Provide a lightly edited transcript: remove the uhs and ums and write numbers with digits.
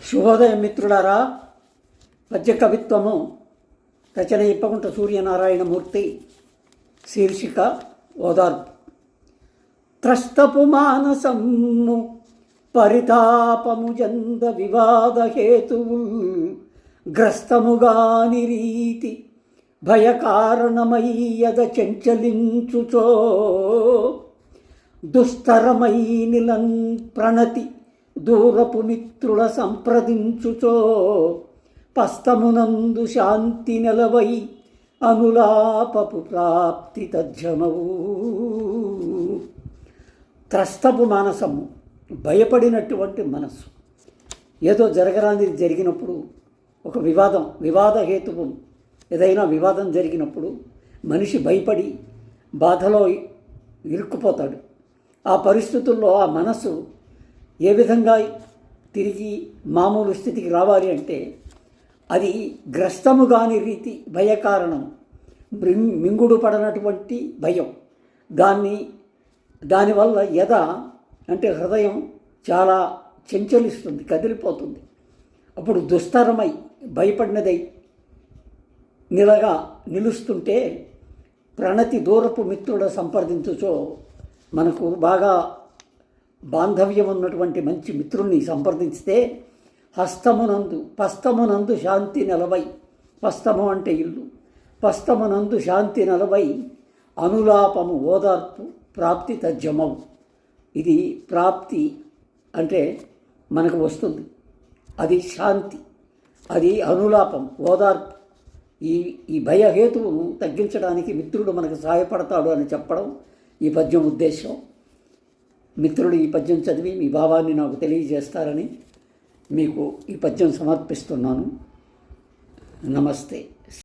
శుభోదయం మిత్రులారా. పద్య కవిత్వము రచన ఇప్పకుంట సూర్యనారాయణమూర్తి. శీర్షిక ఓదార్పు. త్రస్తపు మానసము పరితాపము జంద వివాద హేతువుల్ గ్రస్తముగాని రీతి భయకారణమయ్యద చెంచలించుచో దుస్తరమై నిలన్ ప్రణతి దూరపు మిత్రుల సంప్రదించుచో పస్తమునందు శాంతి నెలవై అనులాపపు ప్రాప్తి తజ్జమవు. త్రస్తపు మానసము భయపడినటువంటి మనస్సు. ఏదో జరగరానిది జరిగినప్పుడు, ఒక వివాద హేతువు ఏదైనా వివాదం జరిగినప్పుడు మనిషి భయపడి బాధలో ఇరుక్కుపోతాడు. ఆ పరిస్థితుల్లో ఆ మనస్సు ఏ విధంగా తిరిగి మామూలు స్థితికి రావాలి అంటే అది గ్రస్తము కాని రీతి భయకారణం, మింగుడు పడనటువంటి భయం. దానివల్ల ఎద అంటే హృదయం చాలా చెంచలిస్తుంది, కదిలిపోతుంది. అప్పుడు దుస్తరమై భయపడినదై నిలుస్తుంటే ప్రణతి దూరపు మిత్రుడ సంప్రదించుచో, మనకు బాగా బాంధవ్యం ఉన్నటువంటి మంచి మిత్రుణ్ణి సంప్రదించితే పస్తమునందు శాంతి నెలవై, పస్తము అంటే ఇల్లు, పస్తమునందు శాంతి నెలవై అనులాపము ఓదార్పు ప్రాప్తి తజ్జమవు. ఇది ప్రాప్తి అంటే మనకు వస్తుంది, అది శాంతి, అది అనులాపం, ఓదార్పు. ఈ భయహేతువును తగ్గించడానికి మిత్రుడు మనకు సహాయపడతాడు అని చెప్పడం ఈ పద్యం ఉద్దేశం. మిత్రుడు ఈ పద్యం చదివి మీ భావాన్ని నాకు తెలియజేస్తారని మీకు ఈ పద్యం సమర్పిస్తున్నాను. నమస్తే.